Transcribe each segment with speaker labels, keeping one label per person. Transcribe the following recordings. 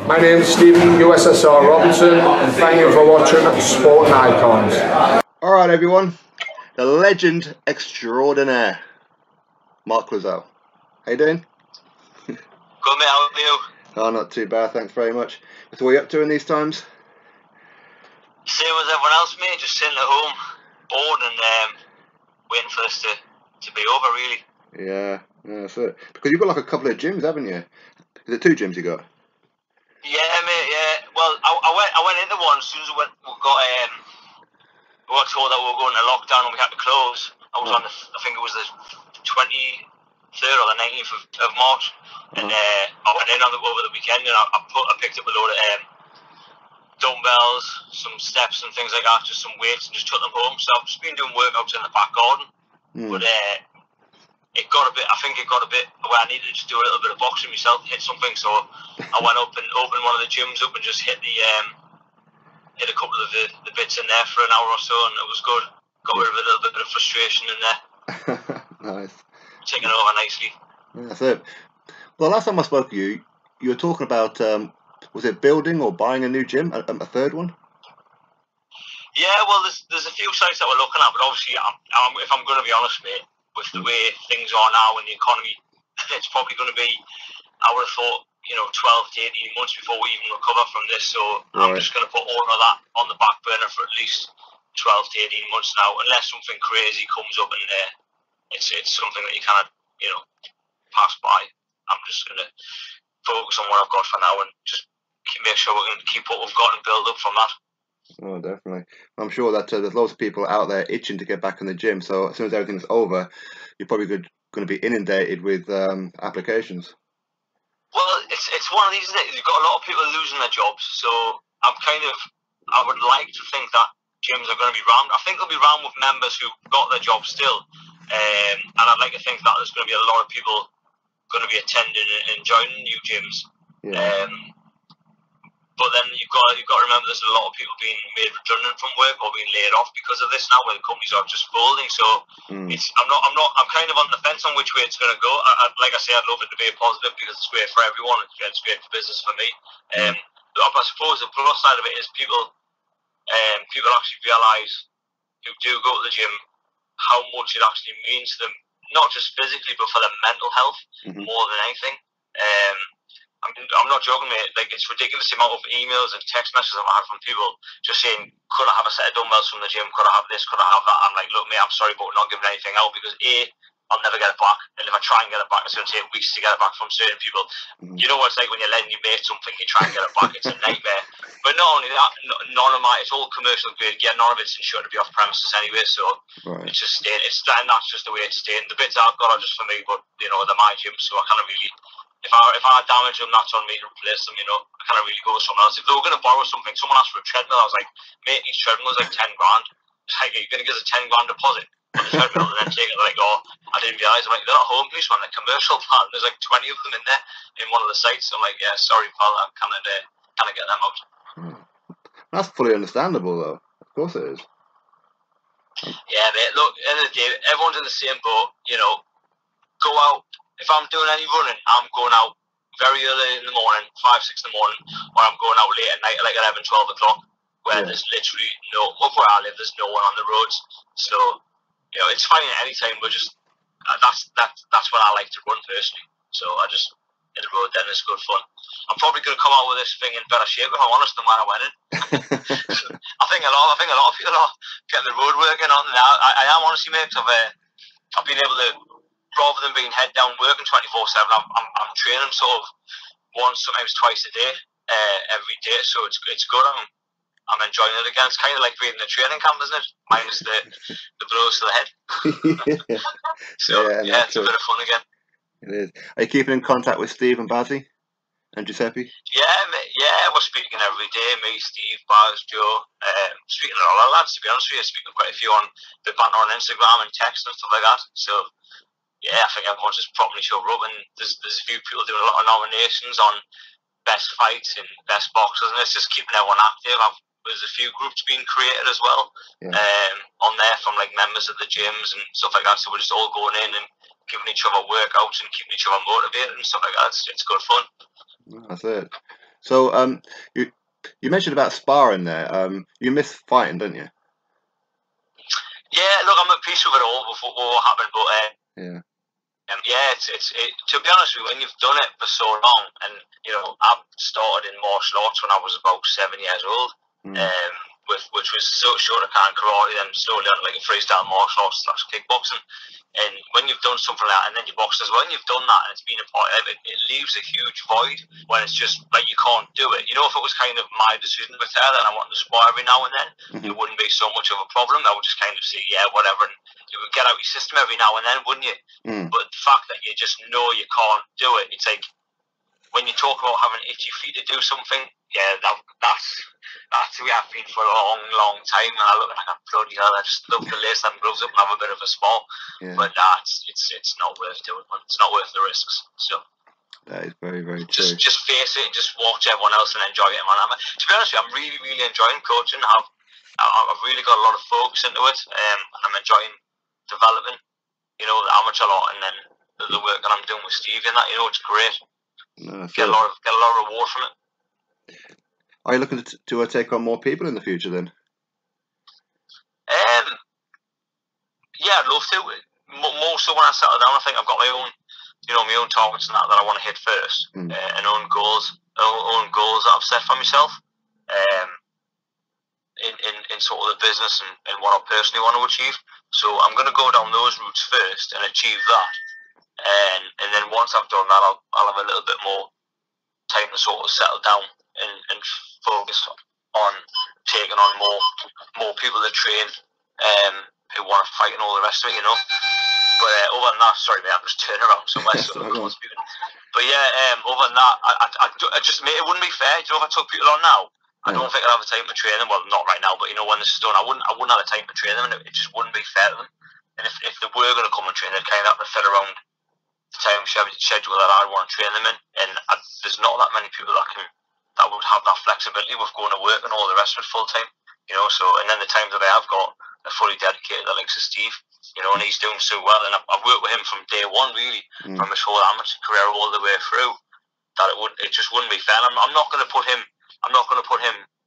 Speaker 1: My name is Stephen USSR Robinson, and thank you for watching Sporting Icons.
Speaker 2: Alright everyone, the legend extraordinaire, Mark Clauzel. How you doing?
Speaker 3: Good mate, how are you?
Speaker 2: Oh, not too bad, thanks very much. What are you up to in these times?
Speaker 3: Same as everyone else mate, just sitting at home, bored and waiting for this to be over really.
Speaker 2: Yeah, that's it. Because you've got like a couple of gyms, haven't you? Is it 2 gyms you got?
Speaker 3: Yeah mate, yeah. Well, I went into one as soon as we got told that we were going to lockdown and we had to close. I was on I think it was the 23rd or the 19th of March, and I went in over the weekend and I picked up a load of dumbbells, some steps and things like that, just some weights, and just took them home. So I've just been doing workouts in the back garden, but it got a bit. I think it got a bit where I needed to just do a little bit of boxing myself, hit something. So I went up and opened one of the gyms up and just hit a couple of the bits in there for an hour or so, and it was good. Got rid of a little bit of frustration in there.
Speaker 2: Nice.
Speaker 3: Taking it over nicely.
Speaker 2: That's it. Well, last time I spoke to you, you were talking about was it building or buying a new gym, a third one?
Speaker 3: Yeah, well, there's a few sites that we're looking at, but obviously, if I'm going to be honest, mate, with the way things are now in the economy, it's probably going to be, I would have thought, 12 to 18 months before we even recover from this. So I'm just going to put all of that on the back burner for at least 12 to 18 months now, unless something crazy comes up and it's something that you cannot, pass by. I'm just going to focus on what I've got for now and just make sure we can keep what we've got and build up from that.
Speaker 2: Oh, definitely. I'm sure that there's lots of people out there itching to get back in the gym. So as soon as everything's over, you're probably going to be inundated with applications.
Speaker 3: Well, it's one of these. You've got a lot of people losing their jobs, so I would like to think that gyms are going to be rammed. I think they'll be rammed with members who got their jobs still, and I'd like to think that there's going to be a lot of people going to be attending and joining new gyms.
Speaker 2: Yeah.
Speaker 3: But then you've got to remember there's a lot of people being made redundant from work or being laid off because of this now, where the companies are just folding. So I'm kind of on the fence on which way it's going to go. Like I say, I'd love it to be a positive because it's great for everyone. It's great for business for me. I suppose the plus side of it is people actually realise who do go to the gym how much it actually means to them, not just physically but for their mental health more than anything. I'm not joking, mate. Like, it's ridiculous the amount of emails and text messages I've had from people just saying, could I have a set of dumbbells from the gym? Could I have this? Could I have that? I'm like, look, mate, I'm sorry, but we're not giving anything out because A, I'll never get it back. And if I try and get it back, it's going to take weeks to get it back from certain people. You know what it's like when you're letting your mate something, you try and get it back. It's a nightmare. But not only that, none of it's all commercial grade. Yeah, none of it's insured to be off premises anyway, so it's just staying. And that's just the way it's staying. The bits I've got are just for me, but, they're my gym, so I can't really... If I damage them, that's on me to replace them, I can't really go with someone else. If they were going to borrow something, someone asked for a treadmill, I was like, mate, each treadmill is like 10 grand. It's like, are you going to give us a 10 grand deposit on the treadmill and then take it? They're like, oh, I didn't realise. I'm like, they're not home police, man, they're commercial, man. There's like 20 of them in there in one of the sites. I'm like, yeah, sorry, pal, I can't get them out.
Speaker 2: That's fully understandable, though. Of course it is.
Speaker 3: Yeah, mate, look, at the end of the day, everyone's in the same boat, go out. If I'm doing any running, I'm going out very early in the morning, 5, 6 in the morning, or I'm going out late at night, like 11, 12 o'clock, where there's literally where I live, there's no one on the roads. So, it's fine at any time, but just, that's when I like to run personally. So I just, hit the road then, it's good fun. I'm probably going to come out with this thing in better shape, if I'm honest, than when I went in. I think a lot of people are getting the road working on now. I am honestly, mate, because I've been able to, rather than being head down working 24/7, I'm training sort of once, sometimes twice a day, every day. So it's good. I'm enjoying it again. It's kind of like being in a training camp, isn't it? Minus the blows to the head. So it's a bit of fun again.
Speaker 2: It is. Are you keeping in contact with Steve and Basi and Giuseppe?
Speaker 3: Yeah, we're speaking every day. Me, Steve, Baz, Joe. Speaking to a lot of lads, to be honest with you. Speaking to quite a few on the banter on Instagram and text and stuff like that. So yeah, I think everyone's just properly showed up, and there's a few people doing a lot of nominations on best fights and best boxers, and it's just keeping everyone active. There's a few groups being created as well on there from like members of the gyms and stuff like that. So we're just all going in and giving each other workouts and keeping each other motivated and stuff like that. It's good fun.
Speaker 2: That's it. So you mentioned about sparring there. You miss fighting, don't you?
Speaker 3: Yeah, look, I'm at peace with it all before what happened, but
Speaker 2: yeah.
Speaker 3: Yeah, to be honest with you, when you've done it for so long, and I started in martial arts when I was about 7 years old, which was sort of kind of karate, then slowly on like a freestyle martial arts / kickboxing. And when you've done something like that, and then you box as well, and you've done that, and it's been a part of it, it leaves a huge void when it's just like you can't do it. If it was kind of my decision to tell, and I wanted to spar every now and then, it wouldn't be so much of a problem. I would just kind of say, yeah, whatever, and you would get out your system every now and then, wouldn't you? But the fact that you just know you can't do it, it's like when you talk about having itchy feet to do something, yeah, that's who I've been for a long, long time. And I look like I'm bloody hell. I just love to lace them gloves up and have a bit of a spar. Yeah. But it's not worth doing, man. It's not worth the risks. So
Speaker 2: that is very, very true.
Speaker 3: Just face it and just watch everyone else and enjoy it, man. To be honest with you, I'm really, really enjoying coaching. I've really got a lot of focus into it, and I'm enjoying developing, the amateur lot, and then the work that I'm doing with Steve and that. It's great.
Speaker 2: No,
Speaker 3: get a lot of reward from it.
Speaker 2: Are you looking to take on more people in the future then?
Speaker 3: Yeah, I'd love to. More so when I settle down. I think I've got my own, my own targets and that I want to hit first, and own goals that I've set for myself. In sort of the business and what I personally want to achieve. So I'm going to go down those routes first and achieve that. And then once I've done that, I'll have a little bit more time to sort of settle down and focus on taking on more people to train, who want to fight and all the rest of it, But other than that, sorry mate, I'm just turning around somewhere. But yeah, other than that, I just, mate, it wouldn't be fair. If I took people on now, I don't think I'd have the time to train them. Well, not right now, but when this is done, I wouldn't have the time to train them, and it just wouldn't be fair to them. And if they were going to come and train, they'd kind of have to fit around the time schedule that I'd want to train them in. And there's not that many people that would have that flexibility with going to work and all the rest of it full time. So, and then the times that I have got are fully dedicated. The likes of Steve, and he's doing so well. And I've worked with him from day one, really, from his whole amateur career all the way through. That it just wouldn't be fair. I'm not going to put him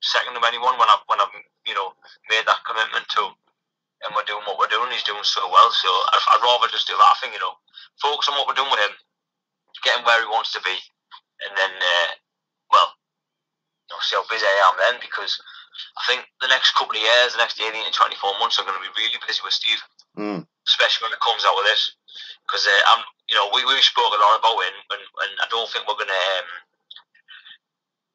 Speaker 3: second to anyone when I've made that commitment to, and we're doing what we're doing. He's doing so well, so I'd rather just do that. I think focus on what we're doing with him, get him where he wants to be, and then see how busy I am then, because I think the next couple of years, the next 18 to 24 months, are going to be really busy with Steve, especially when it comes out of this, because we spoke a lot about it, and I don't think we're going to.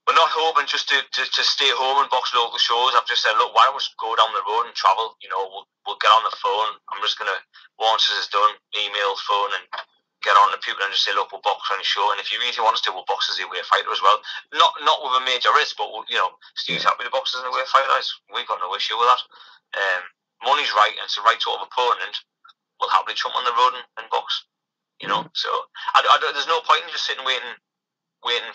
Speaker 3: We're not hoping just to stay home and box local shows. I've just said, look, why don't we go down the road and travel? We'll get on the phone. I'm just going to, once this is done, email, phone, and get on to people and just say, look, we'll box on a show. And if you really want us to, we'll box as a away fighter as well. Not with a major risk, but, Steve's happy to box as an away fighter. We've got no issue with that. Money's right, and it's the right sort of opponent. We'll happily jump on the road and box. So there's no point in just sitting waiting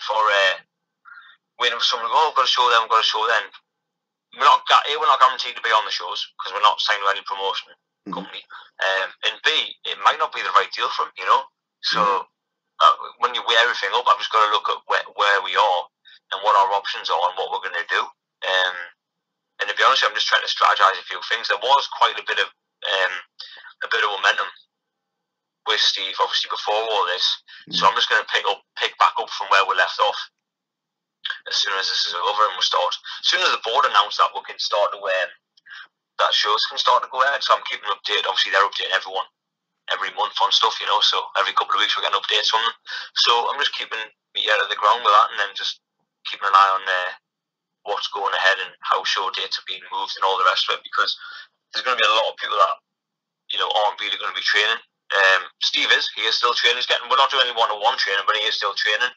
Speaker 3: for someone to go, oh, I've got a show then, I've got a show then. We're not guaranteed to be on the shows because we're not signed with any promotion company. And B, it might not be the right deal for him, So when you weigh everything up, I've just got to look at where we are and what our options are and what we're going to do. And to be honest, I'm just trying to strategize a few things. There was quite a bit of momentum with Steve, obviously, before all this. So I'm just going to pick back up from where we left off. As soon as this is over and as soon as the board announced that we can start to that shows can start to go ahead. So I'm keeping updated. Obviously, they're updating everyone every month on stuff, so every couple of weeks we're getting updates on them. So I'm just keeping my ear to the ground with that, and then just keeping an eye on what's going ahead and how show dates are being moved and all the rest of it, because there's going to be a lot of people that aren't really going to be training. Steve is still training. We're not doing any one-on-one training, but he is still training.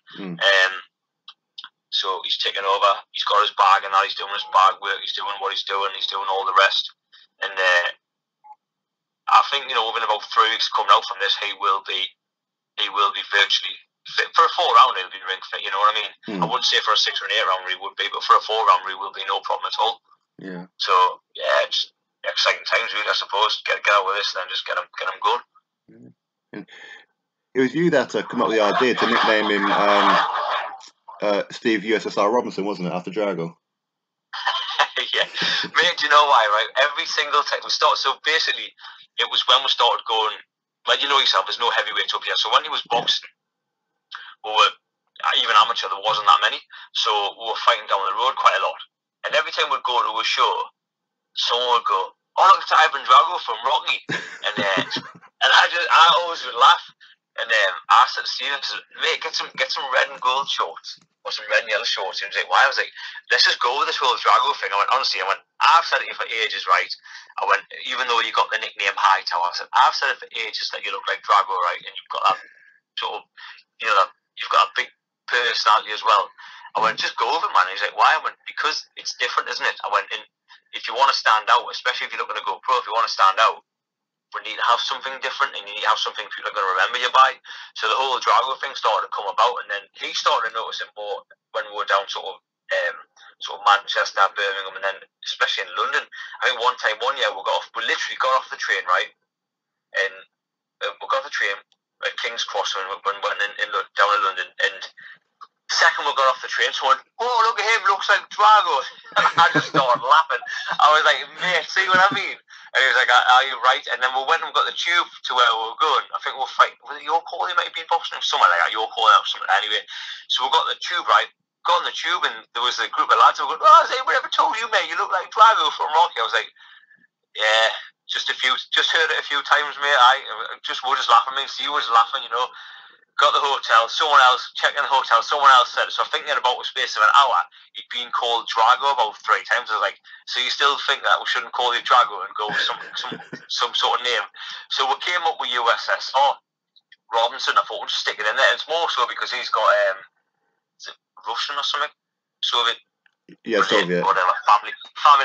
Speaker 3: So he's taken over. He's got his bag and that. He's doing his bag work. He's doing what he's doing. He's doing all the rest. And I think within about 3 weeks coming out from this, he will be virtually fit for a 4-round. He'll be ring fit. You know what I mean? I wouldn't say for a 6 or an 8-rounder he would be, but for a 4-rounder he will be no problem at all.
Speaker 2: Yeah.
Speaker 3: So yeah, it's exciting times really. I suppose get out with this and then just get him going.
Speaker 2: And it was you that come up with the idea to nickname him Steve USSR Robinson, wasn't it, after Drago?
Speaker 3: Yeah, mate. Do you know why? Right, every single time we start. So basically, it was when we started going. Like, you know yourself, there's no heavyweights up here. So when he was boxing, we were even amateur. There wasn't that many, so we were fighting down the road quite a lot. And every time we'd go to a show, someone would go, "Oh, look, it's Ivan Drago from Rocky," and I always would laugh. And I said to Steven, "Mate, get some red and gold shorts or some red and yellow shorts." And he was like, "Why?" I was like, "Let's just go with this whole Drago thing." I went, honestly, I've said it for ages, right? I went, even though you got the nickname Hightower, I said, I've said it for ages that you look like Drago, right? And you've got that sort of, you've got a big personality as well. I went, just go with it, man. And he's like, why? I went, because it's different, isn't it? I went, if you want to stand out, especially if you're looking to go pro, if you want to stand out, we need to have something different, and you need to have something people are going to remember you by. So the whole Drago thing started to come about, and then he started to notice it more when we were down sort of Manchester, Birmingham, and then especially in London. I think one year we literally got off the train, right, and we got off the train at King's Cross when we went down in London, and the second we got off the train, someone, "Oh, look at him, looks like Drago." I just started laughing. I was like, "Mate, see what I mean?" And he was like, "Are you right?" And then we went and got the tube to where we were going. I think we were fighting. Was it York Hall? He might have been boxing or something like that. York Hall or something. Anyway, so we got the tube, right? Got on the tube, and there was a group of lads who were going, "Oh, has anyone ever told you, mate, you look like Drago from Rocky?" I was like, "Yeah, just heard it a few times, mate. We're just laughing. Me and Steve was laughing, you know." Got the hotel, someone else checked in the hotel, someone else said it. So thinking about the space of an hour, he'd been called Drago about 3 times. I was like, so you still think that we shouldn't call you Drago and go with some sort of name? So we came up with USSR Robinson. I thought we'll just stick it in there. It's more so because he's got is it Russian or something? Soviet.
Speaker 2: Yeah, Soviet.
Speaker 3: Whatever, family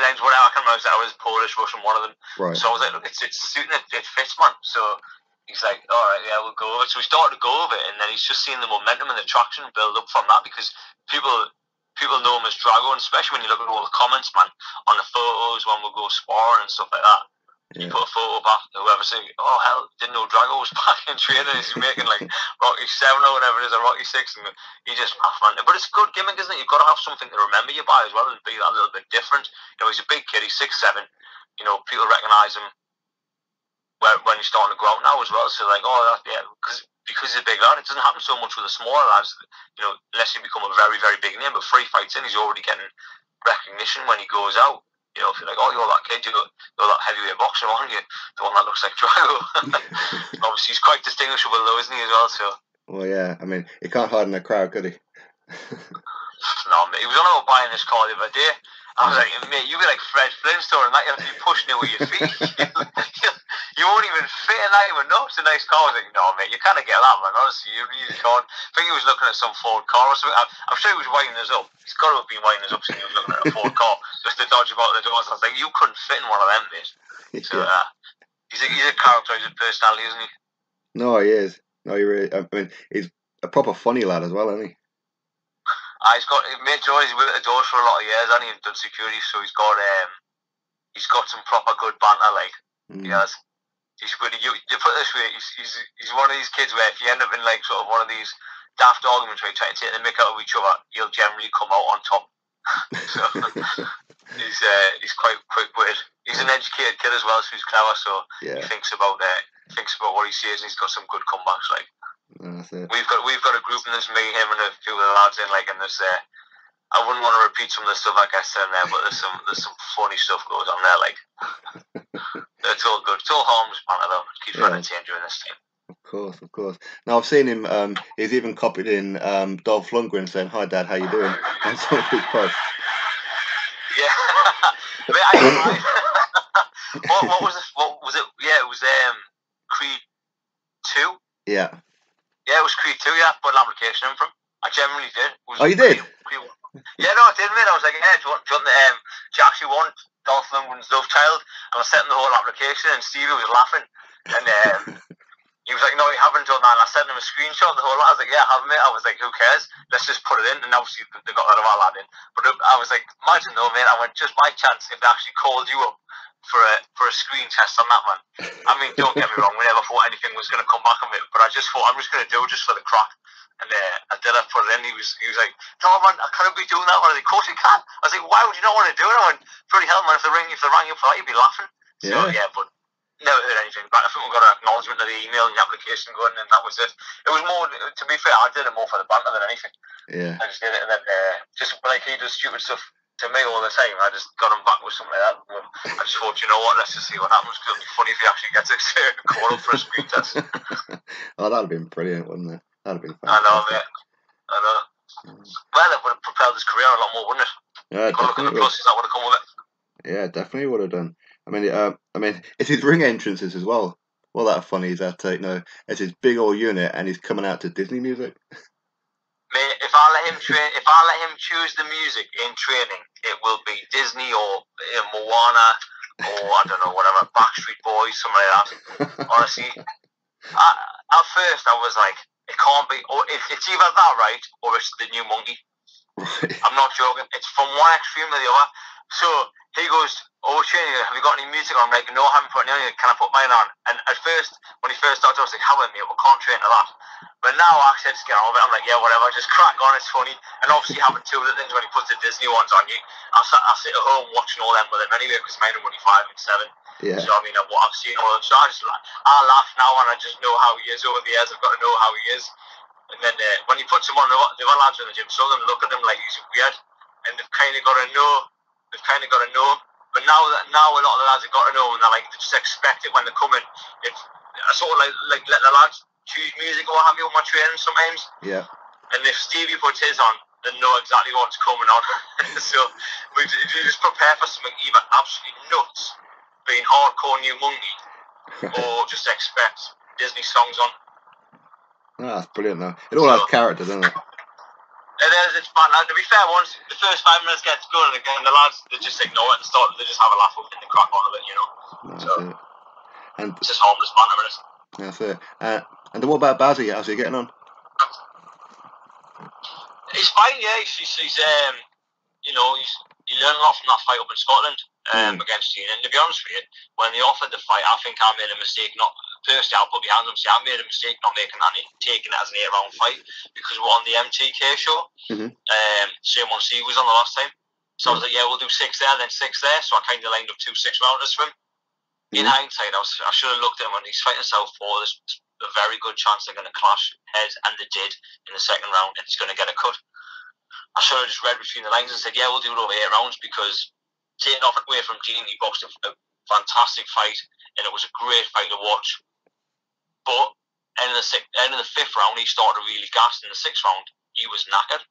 Speaker 3: names, whatever. I can't remember. I was Polish, Russian, one of them.
Speaker 2: Right.
Speaker 3: So I was like, look, it's suiting it. It fits, man. So he's like, all right, yeah, we'll go over it. So we started to go over it, and then he's just seeing the momentum and the traction build up from that, because people know him as Drago, and especially when you look at all the comments, man, on the photos when we go sparring and stuff like that. Yeah. You put a photo back, whoever say, "Oh hell, didn't know Drago was back in training. He's making like Rocky 7 or whatever it is, or Rocky 6, and he just laugh, man." But it's a good gimmick, isn't it? You've got to have something to remember you by as well, and be that little bit different. You know, he's a big kid. He's 6'7". You know, people recognise him when he's starting to go out now as well. So like, because he's a big lad. It doesn't happen so much with the smaller lads, you know, unless you become a very, very big name. But 3 fights in, he's already getting recognition when he goes out. You know, if you're like, "Oh, you're that kid, you're that heavyweight boxer, aren't you? The one that looks like Drago." Obviously, he's quite distinguishable though, isn't he, as well? So.
Speaker 2: Well, yeah. I mean, he can't hide in a crowd, could he?
Speaker 3: No, mate. He was on about buying this car the other day. I was like, "Mate, you'd be like Fred Flintstone, and that you have to be pushing it with your feet. You won't even fit in that even. No, it's a nice car." I was like, "No, mate, you can't get that, man. Honestly, you really can't." I think he was looking at some Ford car or something. I'm sure he was winding us up. He's got to have been winding us up since he was looking at a Ford car just to dodge about the doors. I was like, you couldn't fit in one of them, mate. So he's a character, he's a personality, isn't he?
Speaker 2: No, he is. No, he really. I mean, he's a proper funny lad as well, isn't he?
Speaker 3: He's made Joe. He's worked at the doors for a lot of years, and he's done security, so he's got some proper good banter. Like he has. He's really. You put it this way, he's one of these kids where if you end up in like sort of one of these daft arguments where you try to take the mick out of each other, he'll generally come out on top. So he's quite quick-witted. He's an educated kid as well, so he's clever. So he thinks about what he says, and he's got some good comebacks. Like we've got a group, and there's me, him, and a few of the lads in. Like, and there's I wouldn't want to repeat some of the stuff like I said in there, but there's some funny stuff goes on there. Like it's all good. It's all harmless banter though. Keeps entertaining during this time.
Speaker 2: Of course. Now I've seen him. He's even copied in Dolph Lundgren saying, "Hi, Dad, how you doing?" on some of his posts.
Speaker 3: Yeah. What was it? Yeah, it was Creed 2.
Speaker 2: Yeah.
Speaker 3: Yeah, it was Creed 2. Yeah, I put an application in from. I generally did.
Speaker 2: Oh, you did?
Speaker 3: Yeah, no, I did, mate. I was like, "Yeah, do you actually want Dolph Lundgren's love child?" And I sent him the whole application, and Stevie was laughing, and he was like, "No, you haven't done that." And I sent him a screenshot of the whole lot. I was like, "Yeah, I have, mate." I was like, "Who cares? Let's just put it in." And obviously they got that of our lad in. But I was like, imagine though, mate. I went, just my chance if they actually called you up for a screen test on that, man. I mean, don't get me wrong. We never thought anything was going to come back of it, but I just thought I'm just going to do it just for the crack. And I did. I put it in. He was like, "No, man, I can't be doing that one." I was like, "Of course you can." I was like, "Why would you not want to do it?" I went, "Bloody hell, man! If they rang you for that, you'd be laughing." So yeah, but never heard anything back. I think we got an acknowledgement of the email and the application going, and that was it. It was more, to be fair, I did it more for the banter than anything.
Speaker 2: Yeah.
Speaker 3: I just did it, and then just like he does stupid stuff to me all the time, I just got him back with something like that. But I just thought, you know what, let's just see what happens. It'll be funny if he actually gets a call up for a speed test.
Speaker 2: Oh, that'd have been brilliant, wouldn't it? That'd have been fantastic.
Speaker 3: I know, mate. I know. Well, it would have propelled his career a lot more, wouldn't it?
Speaker 2: Yeah,
Speaker 3: but look at the pluses that would have come with it.
Speaker 2: Yeah, definitely would have done. I mean, it's his ring entrances as well. Well, that funny is that it's his big old unit, and he's coming out to Disney music.
Speaker 3: Mate, if I let him choose the music in training, it will be Disney or Moana or I don't know, whatever, Backstreet Boys, something like that. Honestly, at first I was like, it can't be, or it's either that, right, or it's the new Monkey.
Speaker 2: Right.
Speaker 3: I'm not joking. It's from one extreme to the other. So he goes, "Oh, Shane, have you got any music on?" I'm like, "No, I haven't put any on. Can I put mine on?" And at first, when he first started, I was like, "How am I? We can't train to that." But now I actually just get on with it. I'm like, "Yeah, whatever. Just crack on. It's funny." And obviously, having two of the things when he puts the Disney ones on, I sit at home watching all them with him anyway because mine are only 5 and 7.
Speaker 2: Yeah.
Speaker 3: So I mean, I've seen all of them. So I laugh now, and I just know how he is over the years. I've got to know how he is. And then when he puts him on, the other lads in the gym, some of them look at him like he's weird, and they've kind of got to know. But now a lot of the lads have got to know, and they just expect it when they come in. I sort of like let the lads choose music or what have you on my training sometimes.
Speaker 2: Yeah.
Speaker 3: And if Stevie puts his on, they know exactly what's coming on. So we just prepare for something either absolutely nuts, being hardcore new Monkey, or just expect Disney songs on.
Speaker 2: Oh, that's brilliant though. It all has character, doesn't it?
Speaker 3: It is, it's fun. Now, to be fair, once the first 5 minutes gets going again, the lads, they just ignore it and they just have a laugh with it and they crack on with it, you know.
Speaker 2: That's
Speaker 3: so,
Speaker 2: it. And
Speaker 3: it's just harmless banter, isn't it?
Speaker 2: That's it. And what about Basi? How's he getting on?
Speaker 3: He's fine, yeah. He's he learned a lot from that fight up in Scotland against Gene. And to be honest with you, when they offered the fight, I think I made a mistake. Personally, I'll put my hands up and say I made a mistake not taking it as an 8-round fight because we're on the MTK show.
Speaker 2: Mm-hmm.
Speaker 3: Same one C was on the last time. So I was like, yeah, we'll do 6 there, then 6 there. So I kind of lined up 2 6-rounders for him. In hindsight, I should have looked at him when he's fighting southpaw. There's a very good chance they're going to clash heads, and they did in the second round, and he's going to get a cut. I should have just read between the lines and said, yeah, we'll do it over 8 rounds because taking off away from Gene, he boxed a fantastic fight, and it was a great fight to watch. But end of the 5th round, he started really gassed. In the 6th round, he was knackered,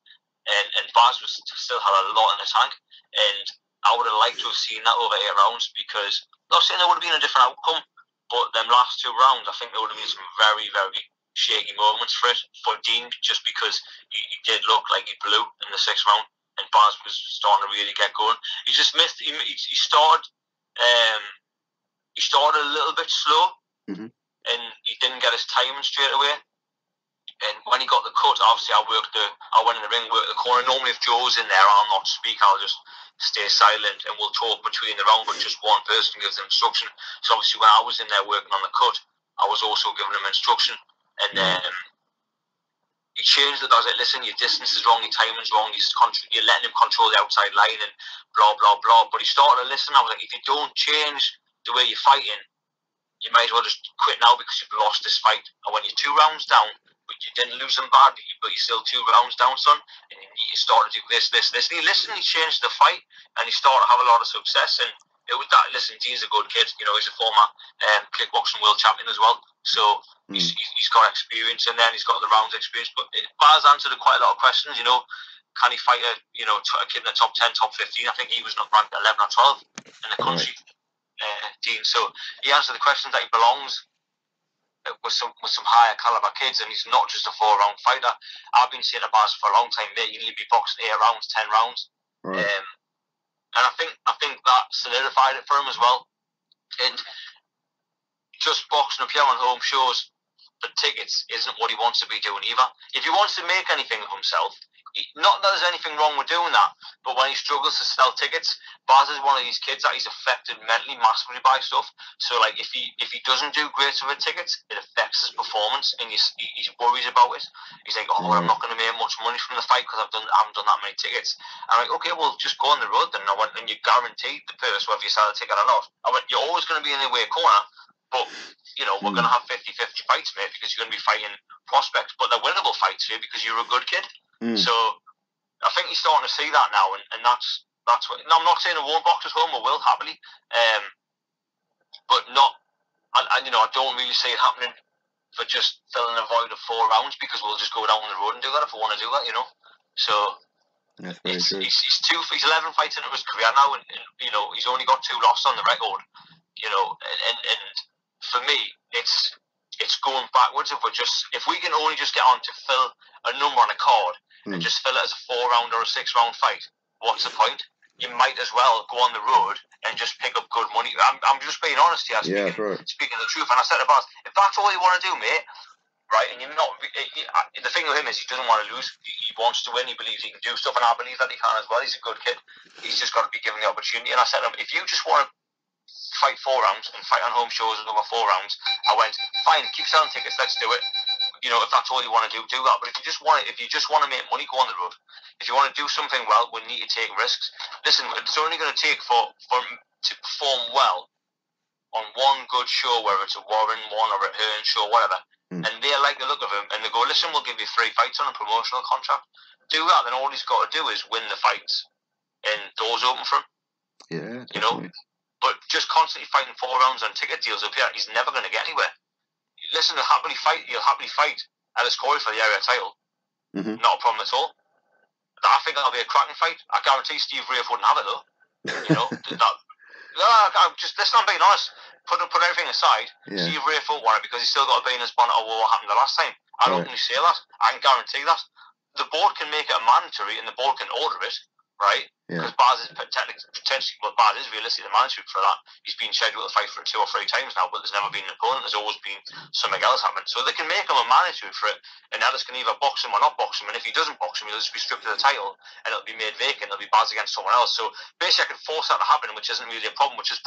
Speaker 3: and Baz still had a lot in the tank, and I would have liked to have seen that over 8 rounds because I'm not saying there would have been a different outcome, but them last 2 rounds, I think there would have been some very, very shaky moments for Dean, just because he did look like he blew in the 6th round, and Baz was starting to really get going. He just missed. He started. He started a little bit slow, and he didn't get his timing straight away. And when he got the cut, obviously I went in the ring, worked the corner. Normally, if Joe's in there, I'll not speak. I'll just stay silent and we'll talk between the round, but just one person gives the instruction. So obviously when I was in there working on the cut, I was also giving him instruction. And he changed it. I was like, listen, your distance is wrong, your timing's wrong, you're letting him control the outside line and blah, blah, blah. But he started to listen. I was like, if you don't change the way you're fighting, you might as well just quit now because you've lost this fight. And when you're 2 rounds down, but you didn't lose them badly, but you're still 2 rounds down, son, and you started to do this. And he listened, he changed the fight, and he started to have a lot of success. And it was that, listen, Dean's a good kid. You know, he's a former kickboxing world champion as well. So he's got experience, and then he's got the rounds experience. But Baz answered quite a lot of questions, you know. Can he fight a kid in the top 10, top 15? I think he was not ranked 11 or 12 in the country, Dean. So he answered the questions that he belongs with some higher caliber kids, and he's not just a 4-round fighter. I've been saying to Baz for a long time, mate, you need to be boxing 8 rounds, 10 rounds.
Speaker 2: Right.
Speaker 3: And I think that solidified it for him as well. And just boxing up here on home shows the tickets isn't what he wants to be doing either. If he wants to make anything of himself, not that there's anything wrong with doing that, but when he struggles to sell tickets, Baz is one of these kids that he's affected mentally massively by stuff. So like if he doesn't do great with tickets, it affects his performance, and he worries about it. He's like, oh, I'm not going to make much money from the fight because I haven't done that many tickets. I'm like, okay, well just go on the road then. I went, and you're guaranteed the purse whether you sell a ticket or not. I went, you're always going to be in the away corner, but you know we're going to have 50-50 fights, mate, because you're going to be fighting prospects, but they're winnable fights here because you're a good kid. So I think he's starting to see that now, and that's what. No, I'm not saying I won't box at home. I will happily, but not. I don't really see it happening for just filling a void of 4 rounds, because we'll just go down on the road and do that if we want to do that, you know. So
Speaker 2: that's very true.
Speaker 3: He's 11 fights into his career now, and you know he's only got 2 losses on the record. You know, and for me, it's going backwards if we can only just get on to fill a number on a card and just fill it as a 4-round or a 6-round fight. What's the point? You might as well go on the road and just pick up good money. I'm just being honest here, speaking the truth. And I said to Baz, if that's all you want to do, mate, right, and you're not. The thing with him is he doesn't want to lose. He wants to win. He believes he can do stuff, and I believe that he can as well. He's a good kid. He's just got to be given the opportunity. And I said to him, if you just want to fight 4 rounds and fight on home shows over 4 rounds, I went, fine, keep selling tickets, let's do it. You know, if that's all you want to do, do that. But if you just want to make money, go on the road. If you want to do something well, we need to take risks. Listen, it's only going to take for to perform well on one good show, whether it's a Warren one or a Hearn show, whatever, and they like the look of him, and they go, listen, we'll give you 3 fights on a promotional contract. Do that, then all he's got to do is win the fights, and doors open for him.
Speaker 2: Yeah,
Speaker 3: you know. But just constantly fighting 4 rounds on ticket deals up here, he's never going to get anywhere. Listen, he'll happily fight Ellis Corey for the area title. Not a problem at all. I think that'll be a cracking fight. I guarantee Steve Rafe wouldn't have it though. You know, listen, I'm being honest. Put everything aside. Steve Rafe won't want it because he's still got a bee in his bonnet of what happened the last time. I don't really say that. I can guarantee that. The board can make it a mandatory and the board can order it, right? Because Baz is potentially, well, Baz is realistically the mandatory for that. He's been scheduled to fight for it 2 or 3 times now, but there's never been an opponent. There's always been something else happening. So they can make him a mandatory for it, and Ellis can either box him or not box him. And if he doesn't box him, he'll just be stripped of the title, and it'll be made vacant. It'll be Baz against someone else. So basically, I can force that to happen, which isn't really a problem. Which is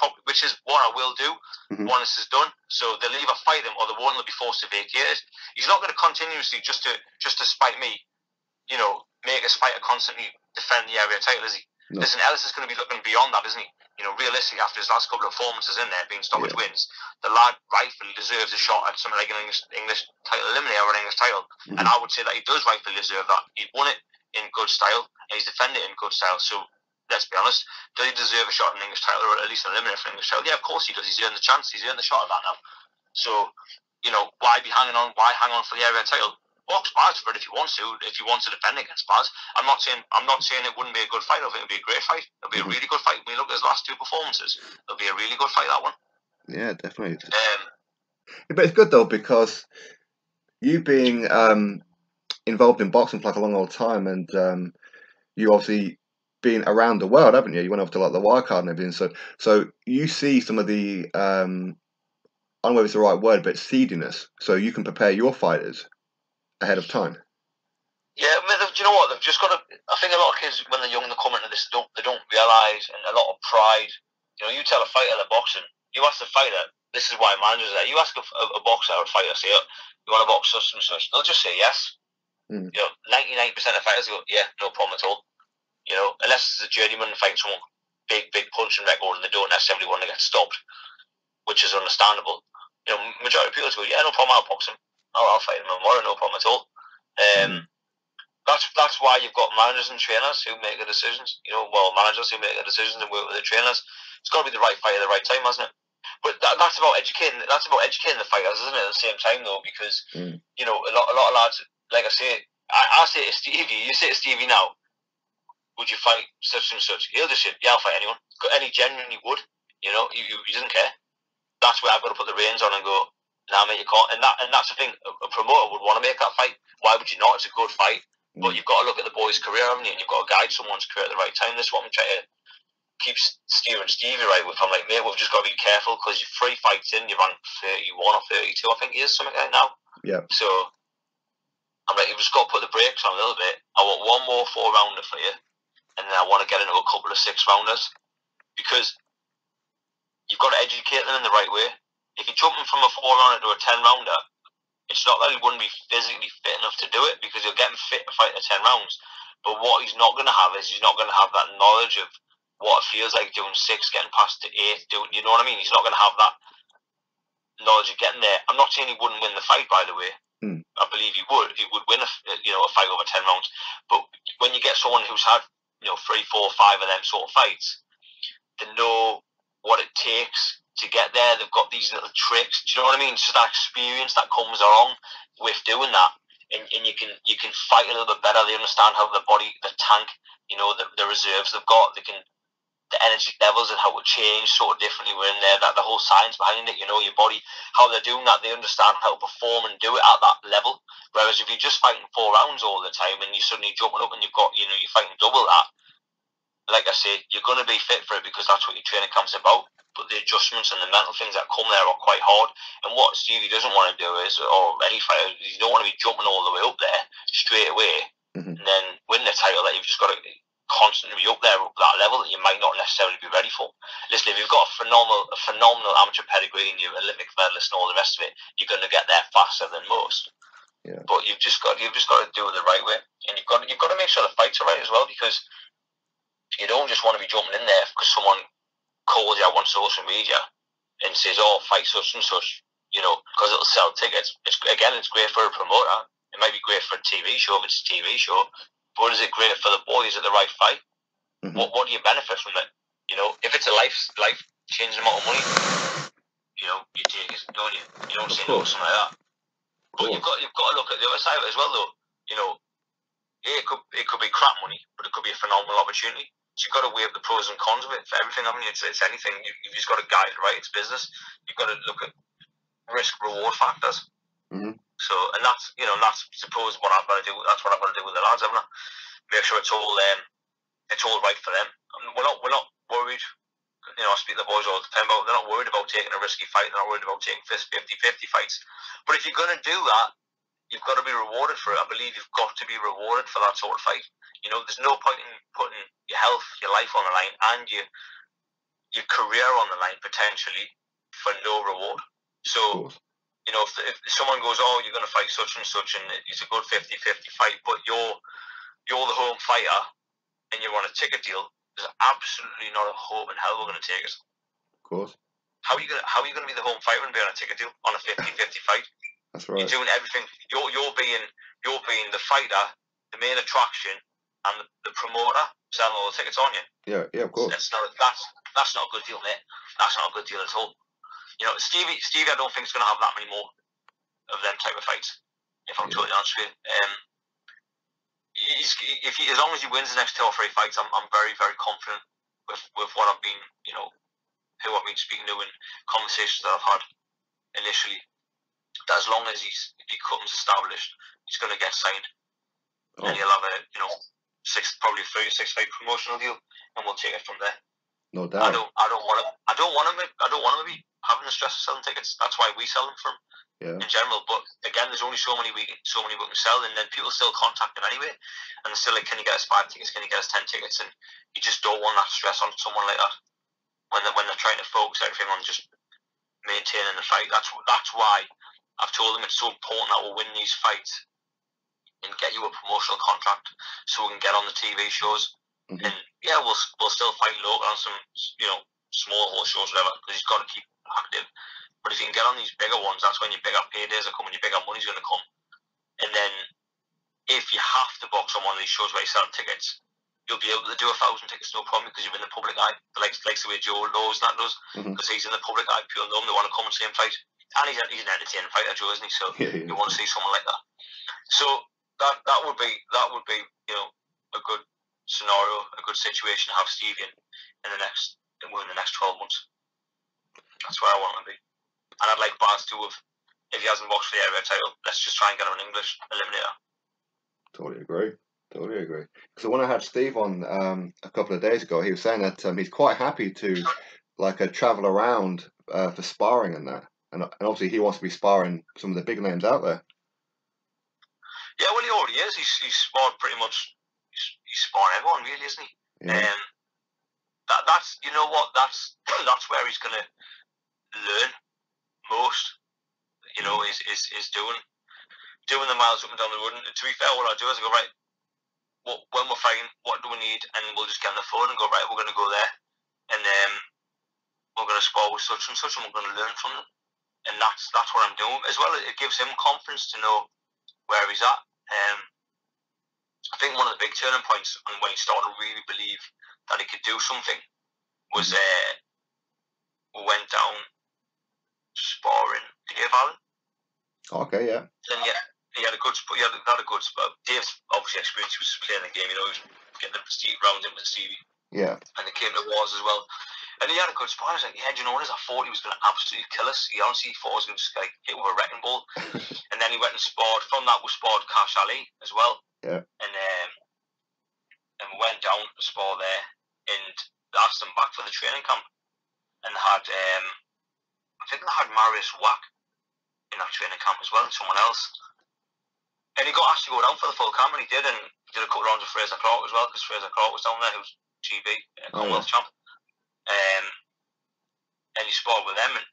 Speaker 3: what I will do when this is done. So they'll either fight him or they won't. They'll be forced to vacate it. He's not going to continuously just to spite me, you know, make us fight to constantly defend the area title, is he? No. Listen, Ellis is going to be looking beyond that, isn't he? You know, realistically, after his last couple of performances in there, being stoppage wins, the lad rightfully deserves a shot at something like an English title eliminator or an English title. And I would say that he does rightfully deserve that. He won it in good style, and he's defended it in good style. So, let's be honest, does he deserve a shot at an English title, or at least an eliminator for an English title? Yeah, of course he does. He's earned the chance. He's earned the shot at that now. So, you know, why hang on for the area title? Box Baz for it if you want to defend against Baz. I'm not saying it wouldn't be a good fight. I think it'd be a great fight. It'll be a really good fight. When you look at his last 2 performances, it'll be a really good fight, that one. Yeah,
Speaker 2: definitely. But it's good though, because you being involved in boxing for like a long old time, and you obviously been around the world, haven't you? You went over to like the wild card and everything. So you see some of the I don't know if it's the right word, but seediness. So you can prepare your fighters ahead of time.
Speaker 3: Yeah, I mean, do you know what? They've just got to. I think a lot of kids, when they're young, they come into this, they don't realise, and a lot of pride. You know, you tell a fighter they're boxing, you ask the fighter, this is why managers there. You ask a boxer or a fighter, say, you want to box such and such? They'll just say yes. You know, 99% of fighters go, yeah, no problem at all. You know, unless it's a journeyman fighting someone big punching record, and they don't necessarily want to get stopped, which is understandable. You know, majority of people go, yeah, no problem, I'll box him. I'll fight him tomorrow, no problem at all. That's why you've got managers and trainers who make the decisions. You know, managers who make the decisions and work with the trainers. It's got to be the right fight at the right time, hasn't it? But that's about educating. That's about educating the fighters, isn't it? At the same time, though, because you know, a lot of lads, like I say, I say to Stevie, you say to Stevie now, would you fight such and such? He'll just say, yeah, I'll fight anyone. And he genuinely would. You know, he doesn't care. That's where I've got to put the reins on and go, nah, mate, you can't. And that's the thing. A promoter would want to make that fight. Why would you not? It's a good fight. But you've got to look at the boy's career, haven't you? And you've got to guide someone's career at the right time. This is what I'm trying to keep steering Stevie right with. I'm like, mate, we've just got to be careful because you're 3 fights in, you're ranked 31 or 32, I think he is, something like that now.
Speaker 2: Yeah.
Speaker 3: So, I'm like, you've just got to put the brakes on a little bit. I want one more 4-rounder for you, and then I want to get into a couple of 6-rounders, because you've got to educate them in the right way. If you're jumping from a 4-rounder to a 10-rounder, it's not that he wouldn't be physically fit enough to do it, because he'll get him fit to fight the 10 rounds. But what he's not going to have is he's not going to have that knowledge of what it feels like doing 6, getting past to 8, doing, you know what I mean? He's not going to have that knowledge of getting there. I'm not saying he wouldn't win the fight, by the way. I believe he would. He would win a fight over 10 rounds. But when you get someone who's had 3, 4, 5 of them sort of fights, they know what it takes to get there. They've got these little tricks. Do you know what I mean? It's just that experience that comes along with doing that, and you can fight a little bit better. They understand how the body, the tank, the reserves they've got. The energy levels and how it change sort of differently. We're in there, that the whole science behind it, your body, how they're doing that, they understand how to perform and do it at that level. Whereas if you're just fighting 4 rounds all the time and you're suddenly jumping up and you've got, you're fighting double that, like I say, you're going to be fit for it, because that's what your training camp's about. But the adjustments and the mental things that come there are quite hard. And what Stevie doesn't want to do is, or any fighter, you don't want to be jumping all the way up there straight away and then win the title that you've just got to constantly be up there at that level that you might not necessarily be ready for. Listen, if you've got a phenomenal amateur pedigree and you're Olympic medalist and all the rest of it, you're going to get there faster than most.
Speaker 2: Yeah.
Speaker 3: But you've just got to do it the right way, and you've got to make sure the fights are right as well, because you don't just want to be jumping in there because someone calls you out on social media and says, "Oh, fight such and such," because it'll sell tickets. It's great for a promoter. It might be great for a TV show if it's a TV show. But is it great for the boys at the right fight? What do you benefit from it? If it's a life changing amount of money, you take it, don't you? You don't say no to something like that. But you've got to look at the other side of it as well, though. It could be crap money, but it could be a phenomenal opportunity. So you've got to weigh up the pros and cons of it. For everything, haven't you? It's anything. You've just got to guide it right. It's business. You've got to look at risk reward factors. So, and that's suppose what I've got to do. That's what I've got to do with the lads, haven't I? Make sure it's all right for them. We're not worried. I speak to the boys all the time about, they're not worried about taking a risky fight. They're not worried about taking 50-50 fights. But if you're going to do that, you've got to be rewarded for it. I believe you've got to be rewarded for that sort of fight. There's no point in putting your health, your life on the line, and your career on the line potentially for no reward. So. If someone goes, "Oh, you're going to fight such and such," and it's a good 50-50 fight, but you're the home fighter and you're on a ticket deal, there's absolutely not a hope in hell we're going to take it.
Speaker 2: Of course.
Speaker 3: How are you going to be the home fighter and be on a ticket deal on a 50-50 fight?
Speaker 2: That's right.
Speaker 3: You're doing everything. You're being the fighter, the main attraction, and the promoter selling all the tickets on you.
Speaker 2: Yeah, of course.
Speaker 3: That's not a good deal, mate. That's not a good deal at all. Stevie, I don't think is going to have that many more of them type of fights. If I'm totally honest with you, as long as he wins the next 2 or 3 fights, I'm very, very confident with what I've been, who I've been speaking to and conversations that I've had initially. That as long as he becomes established, he's going to get signed, and he'll have a probably 3 to 6 fight promotional deal, and we'll take it from there.
Speaker 2: No doubt.
Speaker 3: I don't want him to be having the stress of selling tickets. That's why we sell them for him in general. But again, there's only so many we can sell, and then people still contact him anyway, and they're still like, "Can you get us 5 tickets? Can you get us 10 tickets?" And you just don't want that stress on someone like that when they're trying to focus everything on just maintaining the fight. That's why I've told them it's so important that we'll win these fights and get you a promotional contract so we can get on the TV shows. And yeah, we'll still fight local on some small horse shows, whatever, because he's got to keep active. But if you can get on these bigger ones, that's when your bigger paydays are coming, your bigger money's going to come. And then if you have to box on one of these shows where you sell tickets, you'll be able to do 1,000 tickets, no problem, because you're in the public eye. Likes the way Joe Lowe's and that does, because he's in the public eye. People know him, they want to come and see him fight. And he's an entertaining fighter, Joe, isn't he? So you want to see someone like that. So that would be a good scenario, a good situation to have Stevie in the next 12 months. That's where I want him to be. And I'd like Baz to have, if he hasn't boxed for the area title, let's just try and get him an English eliminator.
Speaker 2: Totally agree. So when I had Steve on a couple of days ago, he was saying that he's quite happy to travel around for sparring and that, and obviously he wants to be sparring some of the big names out there.
Speaker 3: Yeah, well, he already is. He's sparred pretty much. He's sparring everyone, really, isn't he?
Speaker 2: Yeah.
Speaker 3: That's you know what? That's where he's gonna learn most. You know, is doing the miles up and down the road. And to be fair, what I do is I go, right, when we're fighting, what do we need? And we'll just get on the phone and go, right, we're going to go there. And we're going to spar with such and such, and we're going to learn from them. And that's what I'm doing. As well, it gives him confidence to know where he's at. I think one of the big turning points and when he started to really believe that he could do something was we went down sparring Dave Allen.
Speaker 2: Okay, yeah.
Speaker 3: And yeah, he had a good spot. He had a good spot. Dave's obviously experienced. He was playing the game. You know, he was getting the round in with Stevie.
Speaker 2: Yeah.
Speaker 3: And it came to wars as well. And he had a good spot. I was like, yeah, do you know what it is? I thought he was going to absolutely kill us. He honestly thought I was going to just like hit with a wrecking ball. And then he went and sparred. From that, we sparred Cash Ali as well.
Speaker 2: Yeah.
Speaker 3: And we went down to spar there and asked him back for the training camp. And had, I think they had Marius Wack in that training camp as well, and someone else. And he got asked to go down for the full camp, and he did, and did a couple of rounds with Fraser Clark as well, because Fraser Clark was down there, who's GB, Commonwealth champ. And he sparred with them, and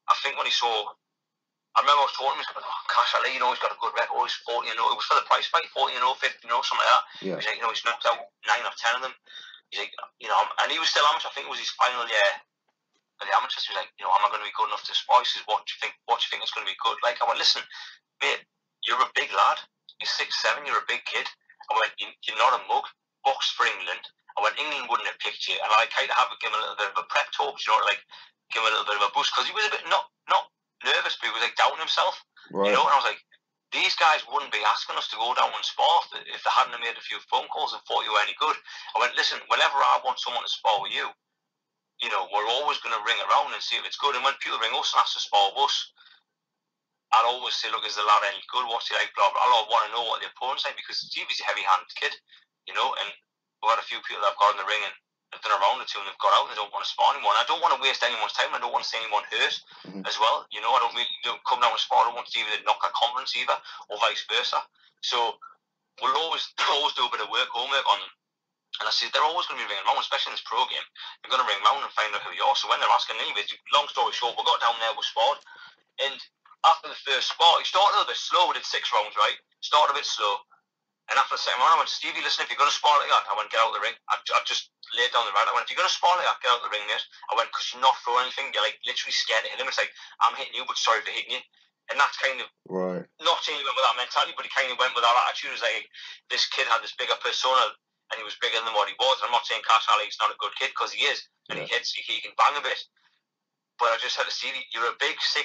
Speaker 3: I think when he saw, I remember I was talking to him, he was like, oh, Cash Ali, you know, he's got a good record, he's 40, you know, it was for the price fight, 40, you know, 50, you know, something like that.
Speaker 2: Yeah.
Speaker 3: He's like, you know, he's knocked out 9 or 10 of them. He's like, you know, and he was still amateur, I think it was his final year. And the amateurs, he was like, you know, am I going to be good enough to spar? He says, what do you think is going to be good? Like, I went, listen, mate, you're a big lad. You're 6'7", you're a big kid. I went, you're not a mug. Box for England. I went, England wouldn't have picked you. And I kind of have to give him a little bit of a prep talk, you know, like, give him a little bit of a boost. Because he was a bit, not nervous, but he was like doubting himself. Right. You know, and I was like, these guys wouldn't be asking us to go down and spar if they hadn't made a few phone calls and thought you were any good. I went, listen, whenever I want someone to spar with you, you know, we're always going to ring around and see if it's good. And when people ring us and ask to spar with us, I'll always say, look, is the lad any good? What's he like? Blah, blah. I'll want to know what the opponent's like because Stevie's a heavy-handed kid, you know, and we've had a few people that have got in the ring and have done a round or two and they've got out and they don't want to spar anymore. And I don't want to waste anyone's time. I don't want to see anyone hurt as well. You know, I don't really come down and spar. I don't want Stevie to knock our confidence either or vice versa. So we'll always do a bit of homework on them. And I said, they're always going to be ringing around, especially in this pro game. They're going to ring around and find out who you are. So when they're asking, anyways, long story short, we got down there, we sparred. And after the first spar, he started a little bit slow. We did 6 rounds, right? Started a bit slow. And after the second round, I went, Stevie, listen, if you're going to spar like that, I went, get out of the ring. I just laid down the round. I went, if you're going to spar like that, get out of the ring, mate. I went, because you're not throwing anything. You're like literally scared to hit him. It's like, I'm hitting you, but sorry for hitting you. And that's kind of,
Speaker 2: right.
Speaker 3: Not saying he went with that mentality, but he kind of went with that attitude. It was like, this kid had this bigger persona. And he was bigger than what he was. I'm not saying Cash Ali's not a good kid, because he is. And he hits, he can bang a bit. But I just had to see, you're a big 6'7"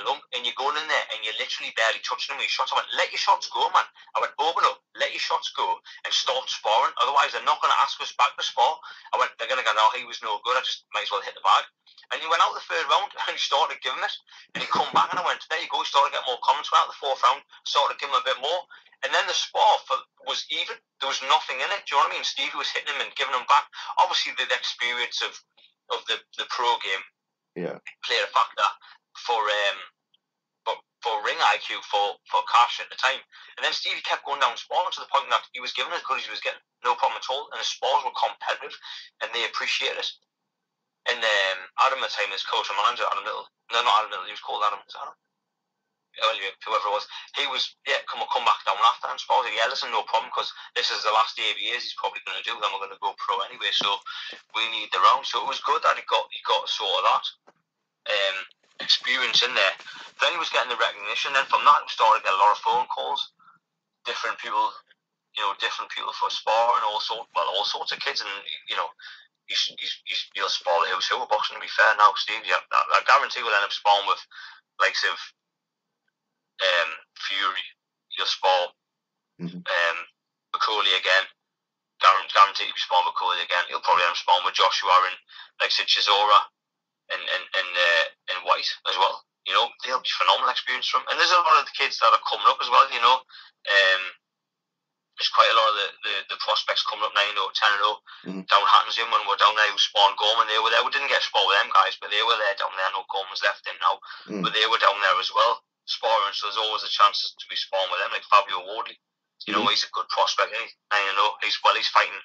Speaker 3: lump, and you're going in there, and you're literally barely touching him with your shots. I went, let your shots go, man. I went, open up, let your shots go, and start sparring. Otherwise, they're not going to ask us back to spar. I went, they're going to go, no, he was no good. I just might as well hit the bag. And he went out the third round, and he started giving it. And he come back, and I went, there you go. He started getting more comments. Went out the fourth round, started giving him a bit more. And then the spar was even. There was nothing in it. Do you know what I mean? Stevie was hitting him and giving him back. Obviously, the experience of the pro game played a factor for ring IQ for Cash at the time. And then Stevie kept going down sparring to the point that he was giving as good as he was getting. No problem at all. And the spars were competitive, and they appreciated it. And Adam at the time, his coach and manager, Adam Little. No, not Adam Little. He was called Adam. Was Adam? Whoever it was, he was, come back down after and spar. Yeah, listen, no problem, because this is the last day of years he's probably going to do, then we're going to go pro anyway, so we need the round. So it was good that he got sort of that experience in there. Then he was getting the recognition, then from that we started to get a lot of phone calls, different people for sparring, all sorts of kids, and you know, he'll spar the who's who of boxing, to be fair now, Steve. Yeah, I guarantee we'll end up sparring with likes of Fury, he'll spar McCauley again. Guaranteed to be sparring with McCauley again. He'll probably end up sparring with Joshua and like Chisora and White as well. You know, they'll be phenomenal experience from. And there's a lot of the kids that are coming up as well. You know, there's quite a lot of the prospects coming up 9-0, 10-0 down Hatton's Gym when we're down there. Who spawned Gorman, they were there. We didn't get spar with them guys, but they were there down there. I know Gorman's left him now, but they were down there as well. sparring, so there's always a chance to be sparring with them, like Fabio Wardley. You know, he's a good prospect. He's fighting.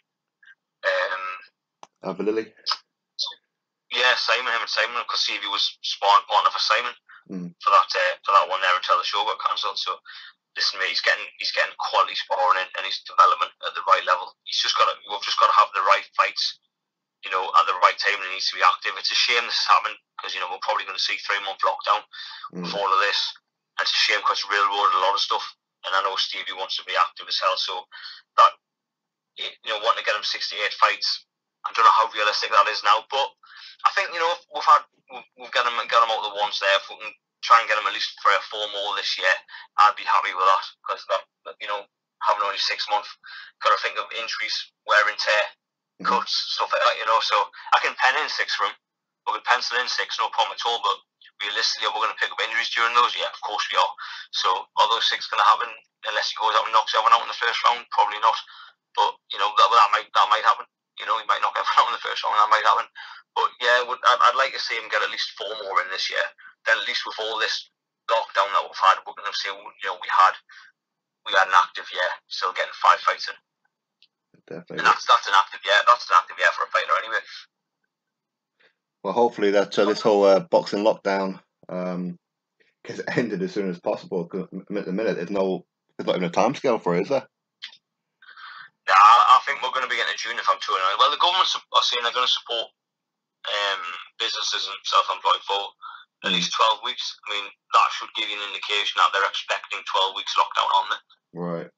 Speaker 2: Lily.
Speaker 3: Yeah, Simon, him and Simon, because he was sparring partner for Simon for that one there until the show got cancelled. So listen, mate, he's getting quality sparring and his development at the right level. We've just got to have the right fights, you know, at the right time, and he needs to be active. It's a shame this has happened because, you know, we're probably going to see 3-month lockdown with all of this, and it's a shame because it's railroaded a lot of stuff. And I know Stevie wants to be active as hell, so that, you know, wanting to get him 68 fights, I don't know how realistic that is now, but I think, you know, we've got him out the ones there. If we can try and get him at least 3 or 4 more this year, I'd be happy with that, because that, you know, having only 6 months, got to think of injuries, wear and tear, cuts, stuff like that, you know. So I can pen in 6 for him. We can pencil in 6, no problem at all. But realistically, we're going to pick up injuries during those. Yeah, of course we are. So are those 6 going to happen unless he goes out and knocks everyone out in the first round? Probably not. But you know, that might happen. You know, he might knock everyone out in the first round. That might happen. But yeah, I'd like to see him get at least 4 more in this year. Then at least with all this lockdown that we've had, we're going to say, you know, we had an active year, still getting 5 fights in.
Speaker 2: Definitely.
Speaker 3: And that's an active year. That's an active year for a fighter anyway.
Speaker 2: Well, hopefully that this whole boxing lockdown gets ended as soon as possible. Because at the minute, there's not even a time scale for it, is there?
Speaker 3: Yeah, I think we're going to be getting to June if I'm too annoyed. Well, the government are saying they're going to support businesses and self-employed for at least 12 weeks. I mean, that should give you an indication that they're expecting 12 weeks lockdown, aren't they?
Speaker 2: Right.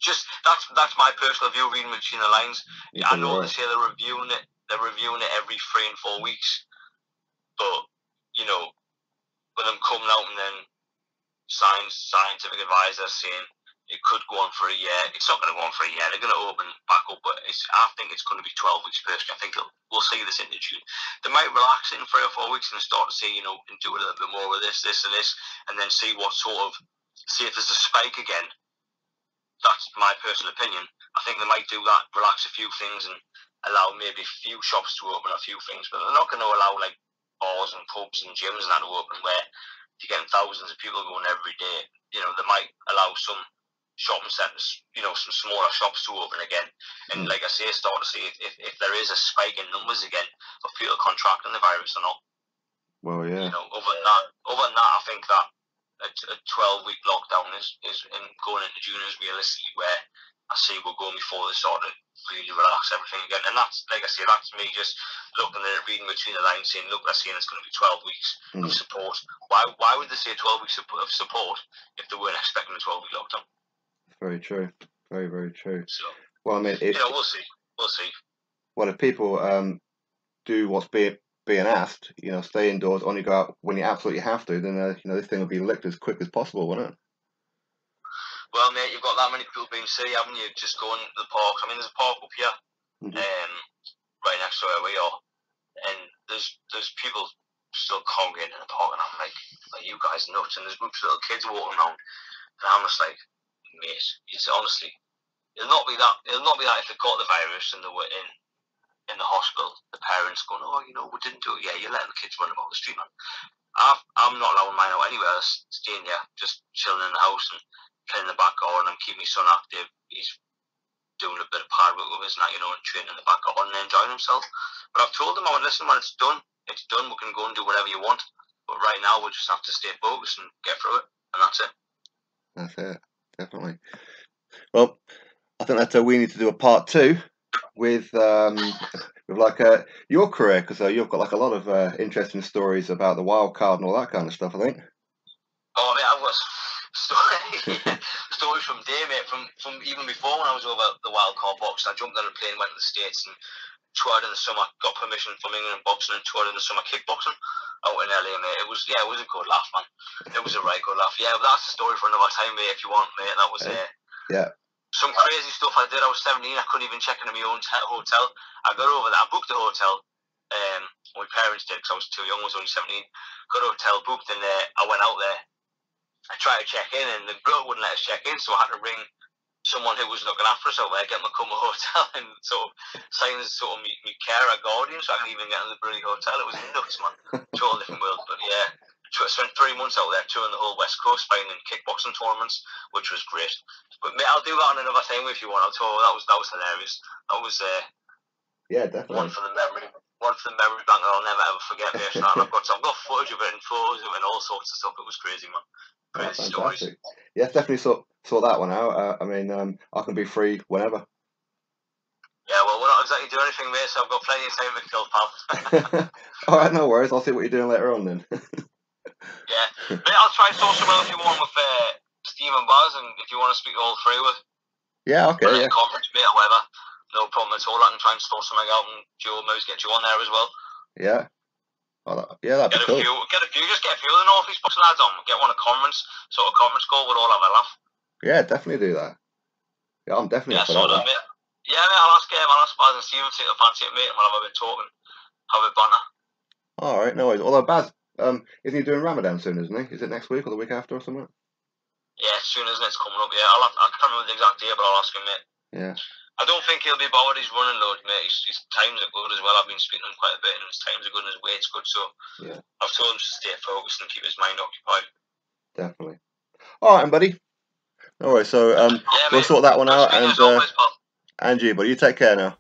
Speaker 3: Just that's my personal view, reading between the lines. I know
Speaker 2: right.
Speaker 3: they say they're reviewing it. They're reviewing it every 3 and 4 weeks. But you know, with them coming out and then scientific advisors saying it could go on for a year. It's not going to go on for a year. They're going to open back up, but I think it's going to be 12 weeks personally. I think we'll see this into June. They might relax it in 3 or 4 weeks and start to say, you know, and do a little bit more with this, and this, and then see if there's a spike again. That's my personal opinion. I think they might do that, relax a few things and allow maybe a few shops to open, a few things, but they're not going to allow like bars and pubs and gyms and that to open where you're getting thousands of people going every day. You know, they might allow some shopping centres, you know, some smaller shops to open again. And like I say, start to see if there is a spike in numbers again of people contracting the virus or not.
Speaker 2: Well, yeah.
Speaker 3: You know, other than that, I think that a 12-week lockdown is going into June is realistically where I see we're going before they start to really relax everything again. And that's, like I say, that's me just looking at it, reading between the lines, saying, look, they're saying it's going to be 12 weeks of support. Why would they say 12 weeks of support if they weren't expecting a 12-week lockdown?
Speaker 2: Very true. Very, very true.
Speaker 3: So,
Speaker 2: well, I mean,
Speaker 3: you know, we'll see.
Speaker 2: Well, if people do what's being asked, you know, stay indoors, only go out when you absolutely have to, then you know, this thing will be licked as quick as possible, won't it?
Speaker 3: Well, mate, you've got that many people being silly, haven't you? Just going to the park. I mean, there's a park up here, right next to where we are, and there's people still congregating in the park, and I'm like, are you guys nuts? And there's groups of little kids walking around, and I'm just like, mate, it's honestly, it'll not be that if they got the virus and they were in the hospital, the parents going, oh, you know, we didn't do it. Yeah, you're letting the kids run about the street, man. I'm not allowing mine out anywhere. I'm staying here, just chilling in the house and playing in the back garden. I'm keeping my son active. He's doing a bit of pad work with us now, you know, and training in the back garden and enjoying himself. But I've told him, I went, listen, when it's done. We can go and do whatever you want. But right now, we just have to stay focused and get through it, and that's it.
Speaker 2: That's it, definitely. Well, I think that we need to do a part 2 with like your career, because you've got like a lot of interesting stories about the wild card and all that kind of stuff, I think.
Speaker 3: Oh, mate, I've got stories from day, mate, from even before when I was over the wild card box. I jumped on a plane, went to the States and toured in the summer, got permission from England boxing and toured in the summer kickboxing out in LA, mate. It was a good laugh, man. It was a right good laugh. Yeah, but that's the story for another time, mate, if you want, mate. That was some crazy stuff I did. I was 17, I couldn't even check into my own hotel. I got over there, I booked the hotel. My parents did because I was too young, I was only 17. Got a hotel booked, and I went out there. I tried to check in, and the girl wouldn't let us check in, so I had to ring someone who was looking after us out there, get them to come to the hotel and sort of sign as sort of me carer guardian, so I could even get in the bloody hotel. It was nuts, man. Total different world. But yeah, I spent 3 months out there touring the whole West Coast fighting in kickboxing tournaments, which was great. But mate, I'll do that on another time if you want. I'll tell you, that was hilarious. That was
Speaker 2: yeah, definitely
Speaker 3: one for the memory bank that I'll never ever forget. Mate. I've got footage of it and photos of it and all sorts of stuff. It was crazy, man. Crazy stories.
Speaker 2: Yeah, definitely sort that one out. I mean, I can be free whenever.
Speaker 3: Yeah, well, we're not exactly doing anything, mate, so I've got plenty of time to kill, pal.
Speaker 2: All right, no worries. I'll see what you're doing later on then.
Speaker 3: Yeah, mate, I'll try to sort some out if you want with Steve and Baz, and if you want to speak all three with.
Speaker 2: Yeah, okay, yeah.
Speaker 3: Conference, mate, or whatever. No problem at all. I can try and sort something out, and Joe maybe get you on there as well.
Speaker 2: Yeah. Oh, yeah, that'd be cool.
Speaker 3: Just get a few of the North East boxing lads on. Get one a conference call. We'll all have a laugh.
Speaker 2: Yeah, definitely do that. Yeah, I'm definitely up for that.
Speaker 3: Mate. Yeah, mate, I'll ask Baz and Steve if they fancy it, mate, and we'll have a bit of talking, have a bit banter.
Speaker 2: All right, no worries. Although Baz, isn't he doing Ramadan soon, isn't he? Is it next week or the week after or something?
Speaker 3: Yeah, soon, isn't it? It's coming up. Yeah, I can't remember the exact date, but I'll ask him, mate.
Speaker 2: Yeah.
Speaker 3: I don't think he'll be bothered. He's running loads, mate. His times are good as well. I've been speaking to him quite a bit, and his times are good and his weight's good. So
Speaker 2: yeah,
Speaker 3: I've told him to stay focused and keep his mind occupied.
Speaker 2: Definitely. All right, buddy. No worries. So we'll sort that one out, and
Speaker 3: always,
Speaker 2: you, but you take care now.